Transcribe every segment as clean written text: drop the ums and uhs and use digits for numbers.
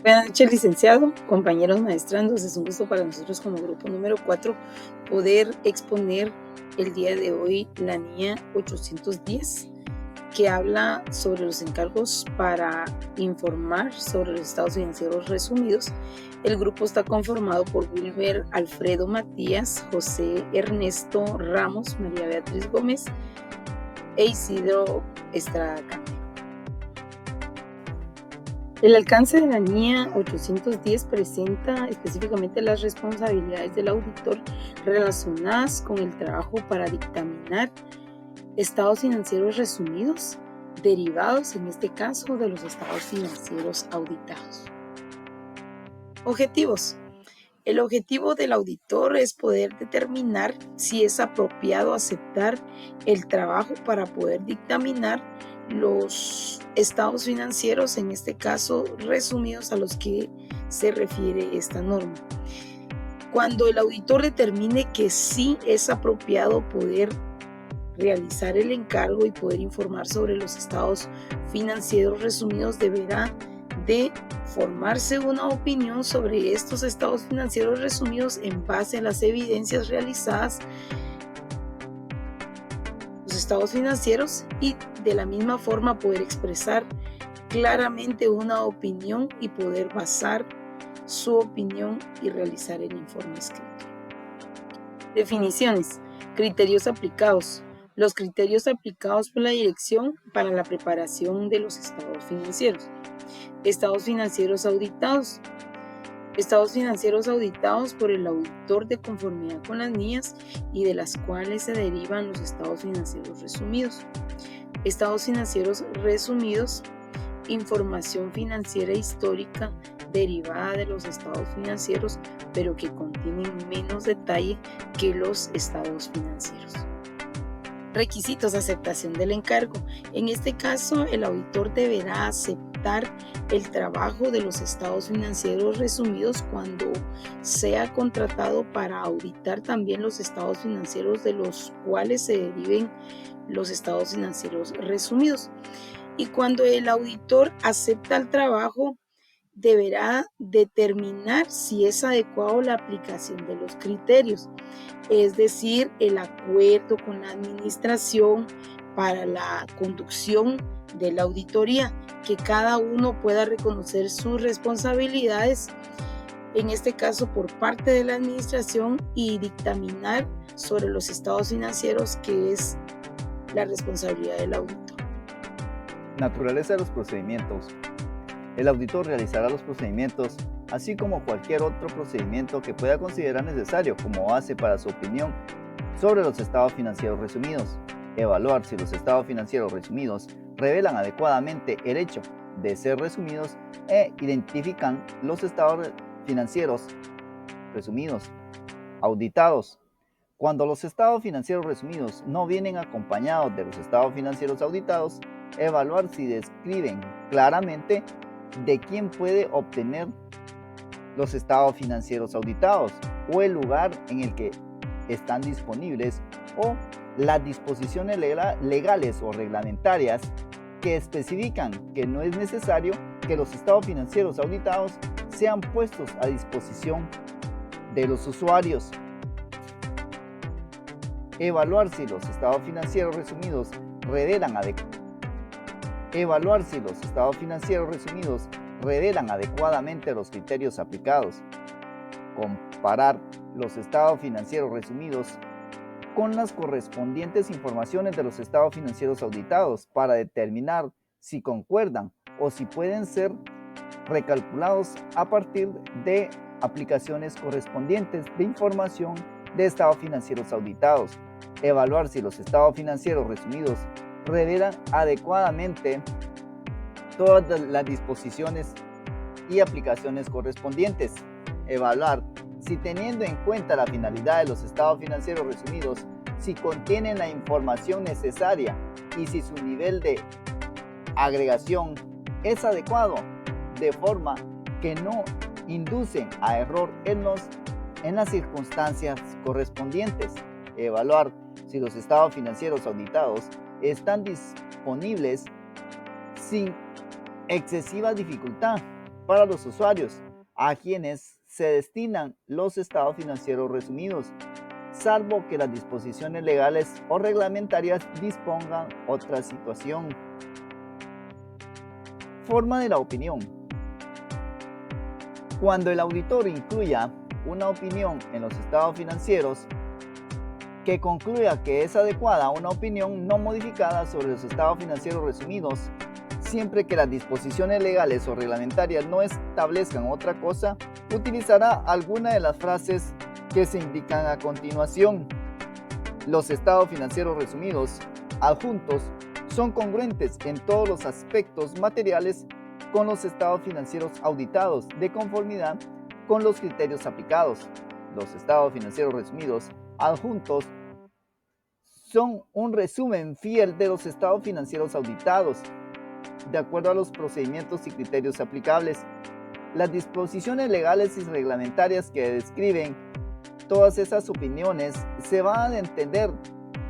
Buenas noches, licenciado, compañeros maestrandos. Es un gusto para nosotros como grupo número 4 poder exponer el día de hoy la NIA 810, que habla sobre los encargos para informar sobre los estados financieros resumidos. El grupo está conformado por Wilmer Alfredo Matías, José Ernesto Ramos, María Beatriz Gómez e Isidro Estrada Cano. El alcance de la NIA 810 presenta específicamente las responsabilidades del auditor relacionadas con el trabajo para dictaminar estados financieros resumidos, derivados en este caso de los estados financieros auditados. Objetivos. El objetivo del auditor es poder determinar si es apropiado aceptar el trabajo para poder dictaminar los estados financieros, en este caso resumidos, a los que se refiere esta norma. Cuando el auditor determine que sí es apropiado poder realizar el encargo y poder informar sobre los estados financieros resumidos, deberá de formarse una opinión sobre estos estados financieros resumidos en base a las evidencias realizadas, los estados financieros, y de la misma forma poder expresar claramente una opinión y poder basar su opinión y realizar el informe escrito. Definiciones. Criterios aplicados. Los criterios aplicados por la dirección para la preparación de los estados financieros. Estados financieros auditados. Estados financieros auditados por el auditor de conformidad con las NIAs y de las cuales se derivan los estados financieros resumidos. Estados financieros resumidos. Información financiera histórica derivada de los estados financieros, pero que contienen menos detalle que los estados financieros. Requisitos de aceptación del encargo. En este caso, el auditor deberá aceptar el trabajo de los estados financieros resumidos cuando sea contratado para auditar también los estados financieros de los cuales se deriven los estados financieros resumidos. Y cuando el auditor acepta el trabajo, deberá determinar si es adecuado la aplicación de los criterios, es decir, el acuerdo con la administración para la conducción de la auditoría, que cada uno pueda reconocer sus responsabilidades, en este caso por parte de la administración, y dictaminar sobre los estados financieros, que es la responsabilidad del auditor. Naturaleza de los procedimientos. El auditor realizará los procedimientos, así como cualquier otro procedimiento que pueda considerar necesario como base para su opinión sobre los estados financieros resumidos. Evaluar si los estados financieros resumidos revelan adecuadamente el hecho de ser resumidos e identifican los estados financieros resumidos auditados. Cuando los estados financieros resumidos no vienen acompañados de los estados financieros auditados, evaluar si describen claramente de quién puede obtener los estados financieros auditados o el lugar en el que están disponibles, o las disposiciones legales o reglamentarias que especifican que no es necesario que los estados financieros auditados sean puestos a disposición de los usuarios. Evaluar si los estados financieros resumidos revelan adecuadamente los criterios aplicados. Comparar los estados financieros resumidos con las correspondientes informaciones de los estados financieros auditados para determinar si concuerdan o si pueden ser recalculados a partir de aplicaciones correspondientes de información de estados financieros auditados. Evaluar si los estados financieros resumidos revelan adecuadamente todas las disposiciones y aplicaciones correspondientes. Evaluar si, teniendo en cuenta la finalidad de los estados financieros resumidos, si contienen la información necesaria y si su nivel de agregación es adecuado, de forma que no inducen a error en las circunstancias correspondientes. Evaluar si los estados financieros auditados están disponibles sin excesiva dificultad para los usuarios, a quienes se destinan los estados financieros resumidos, salvo que las disposiciones legales o reglamentarias dispongan otra situación. Forma de la opinión. Cuando el auditor incluya una opinión en los estados financieros que concluya que es adecuada una opinión no modificada sobre los estados financieros resumidos, siempre que las disposiciones legales o reglamentarias no establezcan otra cosa, utilizará alguna de las frases que se indican a continuación. Los estados financieros resumidos adjuntos son congruentes en todos los aspectos materiales con los estados financieros auditados de conformidad con los criterios aplicados. Los estados financieros resumidos adjuntos son un resumen fiel de los estados financieros auditados, de acuerdo a los procedimientos y criterios aplicables. Las disposiciones legales y reglamentarias que describen todas esas opiniones se van a entender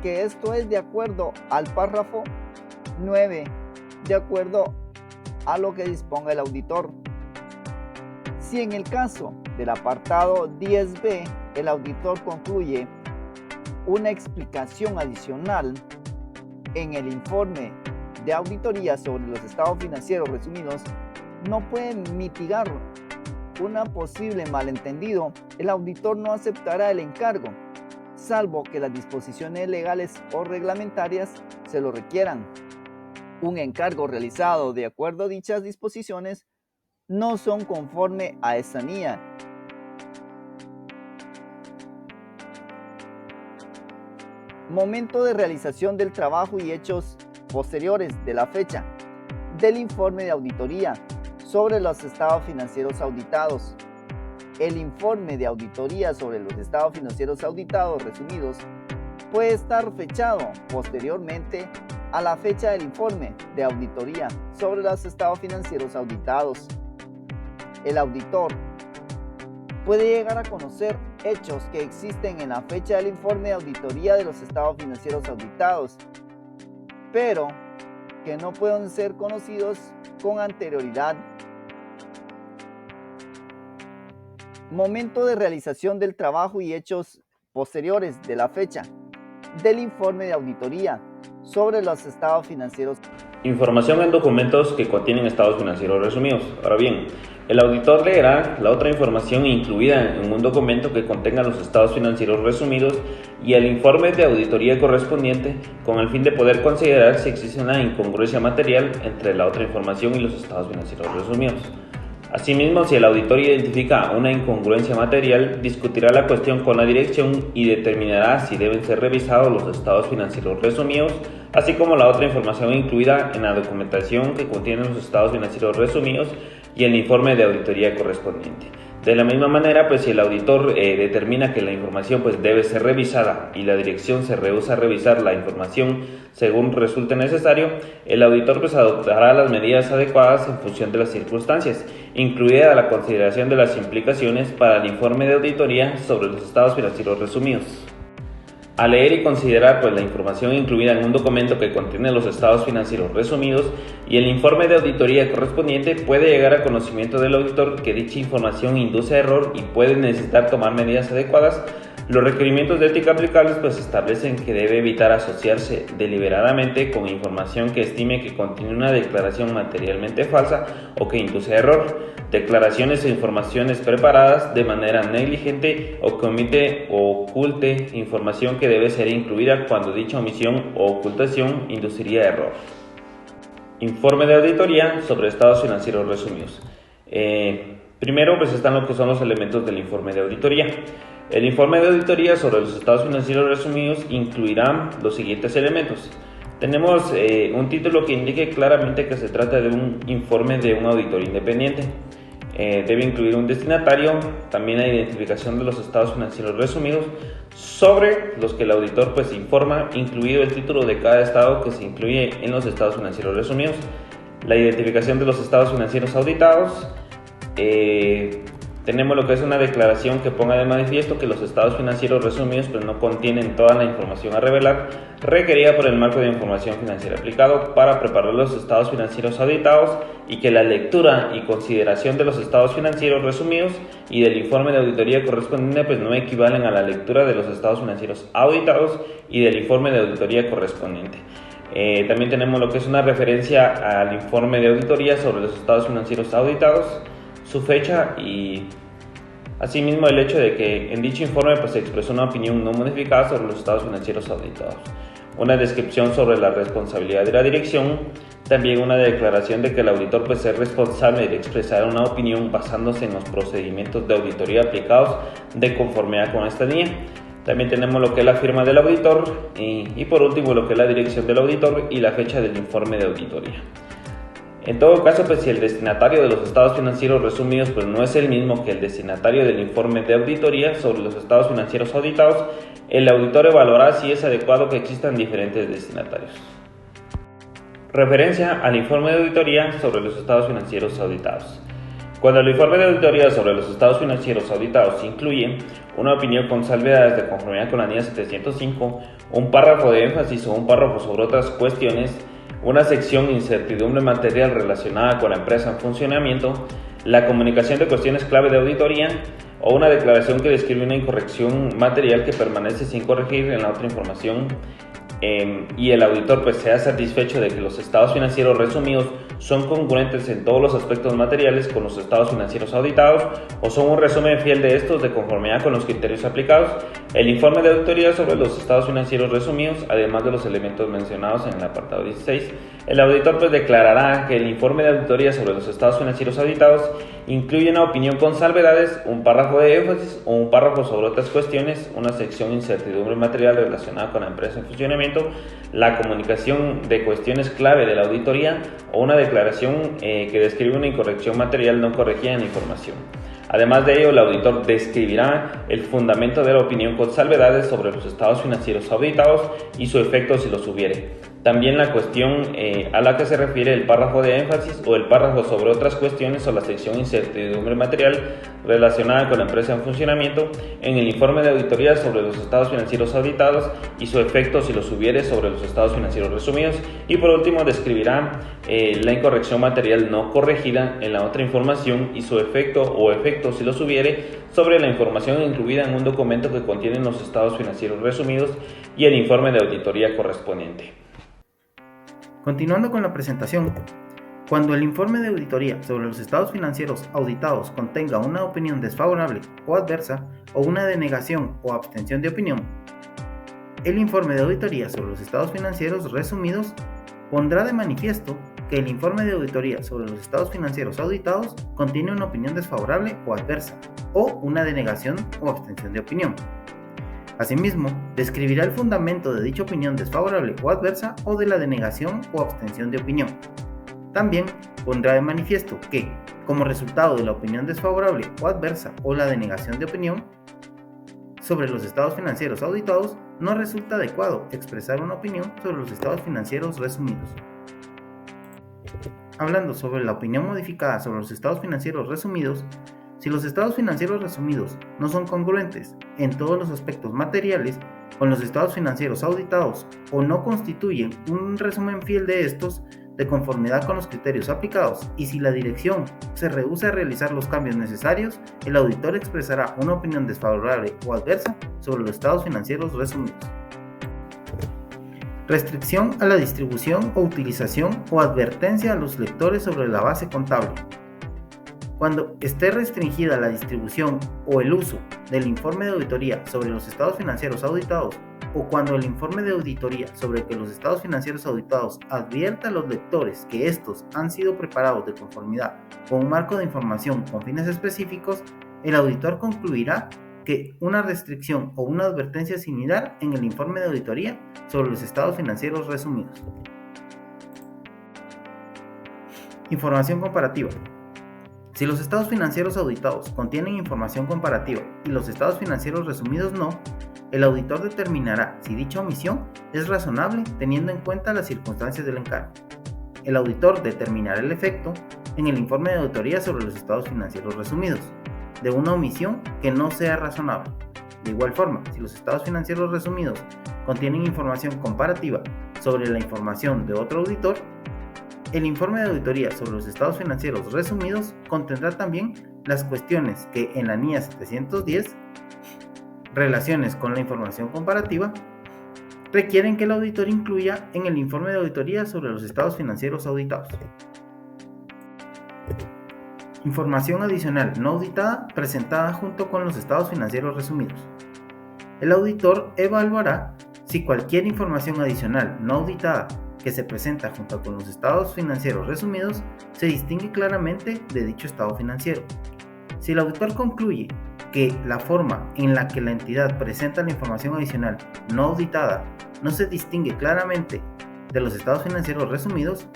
que esto es de acuerdo al párrafo 9, de acuerdo a lo que disponga el auditor. Si en el caso del apartado 10b el auditor concluye una explicación adicional en el informe de auditoría sobre los estados financieros resumidos, no puede mitigar un posible malentendido, el auditor no aceptará el encargo, salvo que las disposiciones legales o reglamentarias se lo requieran. Un encargo realizado de acuerdo a dichas disposiciones no son conforme a esta NIA. Momento de realización del trabajo y hechos posteriores de la fecha del informe de auditoría sobre los estados financieros auditados. El informe de auditoría sobre los estados financieros auditados resumidos puede estar fechado posteriormente a la fecha del informe de auditoría sobre los estados financieros auditados. El auditor puede llegar a conocer hechos que existen en la fecha del informe de auditoría de los estados financieros auditados, pero que no pueden ser conocidos con anterioridad. Momento de realización del trabajo y hechos posteriores de la fecha del informe de auditoría sobre los estados financieros. Información en documentos que contienen estados financieros resumidos. Ahora bien, el auditor leerá la otra información incluida en un documento que contenga los estados financieros resumidos y el informe de auditoría correspondiente con el fin de poder considerar si existe una incongruencia material entre la otra información y los estados financieros resumidos. Asimismo, si el auditor identifica una incongruencia material, discutirá la cuestión con la dirección y determinará si deben ser revisados los estados financieros resumidos, así como la otra información incluida en la documentación que contiene los estados financieros resumidos y el informe de auditoría correspondiente. De la misma manera, pues si el auditor determina que la información debe ser revisada y la dirección se rehúsa a revisar la información según resulte necesario, el auditor adoptará las medidas adecuadas en función de las circunstancias, incluida la consideración de las implicaciones para el informe de auditoría sobre los estados financieros resumidos. Al leer y considerar la información incluida en un documento que contiene los estados financieros resumidos y el informe de auditoría correspondiente, puede llegar a conocimiento del auditor que dicha información induce a error y puede necesitar tomar medidas adecuadas. Los requerimientos de ética aplicables establecen que debe evitar asociarse deliberadamente con información que estime que contiene una declaración materialmente falsa o que induce a error, declaraciones e informaciones preparadas de manera negligente o que omite o oculte información que debe ser incluida cuando dicha omisión o ocultación induciría a error. Informe de auditoría sobre estados financieros resumidos. Primero están lo que son los elementos del informe de auditoría. El informe de auditoría sobre los estados financieros resumidos incluirá los siguientes elementos. Tenemos un título que indique claramente que se trata de un informe de un auditor independiente. Debe incluir un destinatario, también la identificación de los estados financieros resumidos sobre los que el auditor informa, incluido el título de cada estado que se incluye en los estados financieros resumidos, la identificación de los estados financieros auditados, tenemos lo que es una declaración que ponga de manifiesto que los estados financieros resumidos pues no contienen toda la información a revelar requerida por el marco de información financiera aplicado para preparar los estados financieros auditados, y que la lectura y consideración de los estados financieros resumidos y del informe de auditoría correspondiente pues no equivalen a la lectura de los estados financieros auditados y del informe de auditoría correspondiente. También tenemos lo que es una referencia al informe de auditoría sobre los estados financieros auditados, su fecha y asimismo el hecho de que en dicho informe pues se expresó una opinión no modificada sobre los estados financieros auditados, una descripción sobre la responsabilidad de la dirección, también una declaración de que el auditor pues es responsable de expresar una opinión basándose en los procedimientos de auditoría aplicados de conformidad con esta línea. También tenemos lo que es la firma del auditor y por último lo que es la dirección del auditor y la fecha del informe de auditoría. En todo caso, pues si el destinatario de los estados financieros resumidos pues no es el mismo que el destinatario del informe de auditoría sobre los estados financieros auditados, el auditor evaluará si es adecuado que existan diferentes destinatarios. Referencia al informe de auditoría sobre los estados financieros auditados. Cuando el informe de auditoría sobre los estados financieros auditados incluye una opinión con salvedades de conformidad con la NIA 705, un párrafo de énfasis o un párrafo sobre otras cuestiones, una sección incertidumbre material relacionada con la empresa en funcionamiento, la comunicación de cuestiones clave de auditoría o una declaración que describe una incorrección material que permanece sin corregir en la otra información, y el auditor pues sea satisfecho de que los estados financieros resumidos son congruentes en todos los aspectos materiales con los estados financieros auditados o son un resumen fiel de estos de conformidad con los criterios aplicados, el informe de auditoría sobre los estados financieros resumidos, además de los elementos mencionados en el apartado 16, el auditor pues declarará que el informe de auditoría sobre los estados financieros auditados incluye una opinión con salvedades, un párrafo de énfasis o un párrafo sobre otras cuestiones, una sección incertidumbre material relacionada con la empresa en funcionamiento, la comunicación de cuestiones clave de la auditoría o una declaración que describe una incorrección material no corregida en la información. Además de ello, el auditor describirá el fundamento de la opinión con salvedades sobre los estados financieros auditados y su efecto si los hubiere. También la cuestión a la que se refiere el párrafo de énfasis o el párrafo sobre otras cuestiones o la sección incertidumbre material relacionada con la empresa en funcionamiento en el informe de auditoría sobre los estados financieros auditados y su efecto si los hubiere sobre los estados financieros resumidos. Y por último describirá la incorrección material no corregida en la otra información y su efecto o efectos si los hubiere sobre la información incluida en un documento que contiene los estados financieros resumidos y el informe de auditoría correspondiente. Continuando con la presentación, cuando el informe de auditoría sobre los estados financieros auditados contenga una opinión desfavorable o adversa o una denegación o abstención de opinión, el informe de auditoría sobre los estados financieros resumidos pondrá de manifiesto que el informe de auditoría sobre los estados financieros auditados contiene una opinión desfavorable o adversa o una denegación o abstención de opinión. Asimismo, describirá el fundamento de dicha opinión desfavorable o adversa o de la denegación o abstención de opinión. También pondrá de manifiesto que, como resultado de la opinión desfavorable o adversa o la denegación de opinión sobre los estados financieros auditados, no resulta adecuado expresar una opinión sobre los estados financieros resumidos. Hablando sobre la opinión modificada sobre los estados financieros resumidos, si los estados financieros resumidos no son congruentes en todos los aspectos materiales con los estados financieros auditados o no constituyen un resumen fiel de estos de conformidad con los criterios aplicados, y si la dirección se rehúsa a realizar los cambios necesarios, el auditor expresará una opinión desfavorable o adversa sobre los estados financieros resumidos. Restricción a la distribución o utilización o advertencia a los lectores sobre la base contable. Cuando esté restringida la distribución o el uso del informe de auditoría sobre los estados financieros auditados, o cuando el informe de auditoría sobre que los estados financieros auditados advierta a los lectores que estos han sido preparados de conformidad con un marco de información con fines específicos, el auditor concluirá que una restricción o una advertencia similar en el informe de auditoría sobre los estados financieros resumidos. Información comparativa. Si los estados financieros auditados contienen información comparativa y los estados financieros resumidos no, el auditor determinará si dicha omisión es razonable teniendo en cuenta las circunstancias del encargo. El auditor determinará el efecto en el informe de auditoría sobre los estados financieros resumidos. de una omisión que no sea razonable. De igual forma, si los estados financieros resumidos contienen información comparativa sobre la información de otro auditor, el informe de auditoría sobre los estados financieros resumidos contendrá también las cuestiones que en la NIA 710, relaciones con la información comparativa, requieren que el auditor incluya en el informe de auditoría sobre los estados financieros auditados. Información adicional no auditada presentada junto con los estados financieros resumidos. El auditor evaluará si cualquier información adicional no auditada que se presenta junto con los estados financieros resumidos se distingue claramente de dicho estado financiero. Si el auditor concluye que la forma en la que la entidad presenta la información adicional no auditada no se distingue claramente de los estados financieros resumidos,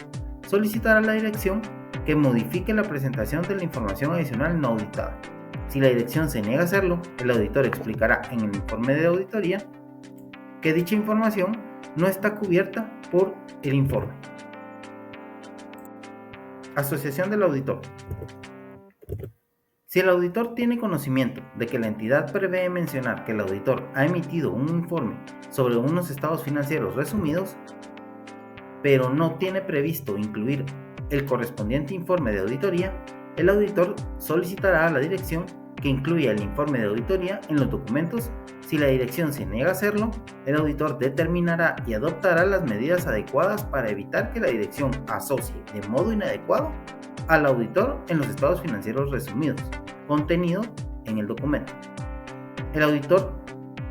solicitará a la dirección que modifique la presentación de la información adicional no auditada. Si la dirección se niega a hacerlo, el auditor explicará en el informe de auditoría que dicha información no está cubierta por el informe. Asociación del auditor. Si el auditor tiene conocimiento de que la entidad prevé mencionar que el auditor ha emitido un informe sobre unos estados financieros resumidos, pero no tiene previsto incluir el correspondiente informe de auditoría, el auditor solicitará a la dirección que incluya el informe de auditoría en los documentos. Si la dirección se niega a hacerlo, el auditor determinará y adoptará las medidas adecuadas para evitar que la dirección asocie de modo inadecuado al auditor en los estados financieros resumidos, contenido en el documento. El auditor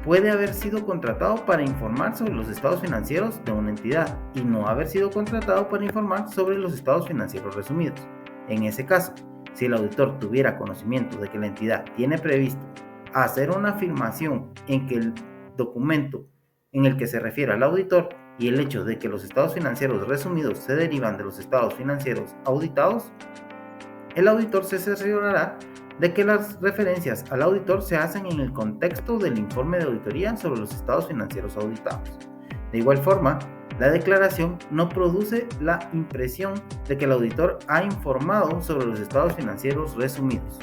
puede haber sido contratado para informar sobre los estados financieros de una entidad y no haber sido contratado para informar sobre los estados financieros resumidos. En ese caso, si el auditor tuviera conocimiento de que la entidad tiene previsto hacer una afirmación en que el documento en el que se refiere al auditor y el hecho de que los estados financieros resumidos se derivan de los estados financieros auditados, el auditor se cerciorará de que las referencias al auditor se hacen en el contexto del informe de auditoría sobre los estados financieros auditados. De igual forma, la declaración no produce la impresión de que el auditor ha informado sobre los estados financieros resumidos.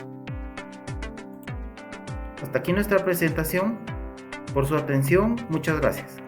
Hasta aquí nuestra presentación. Por su atención, muchas gracias.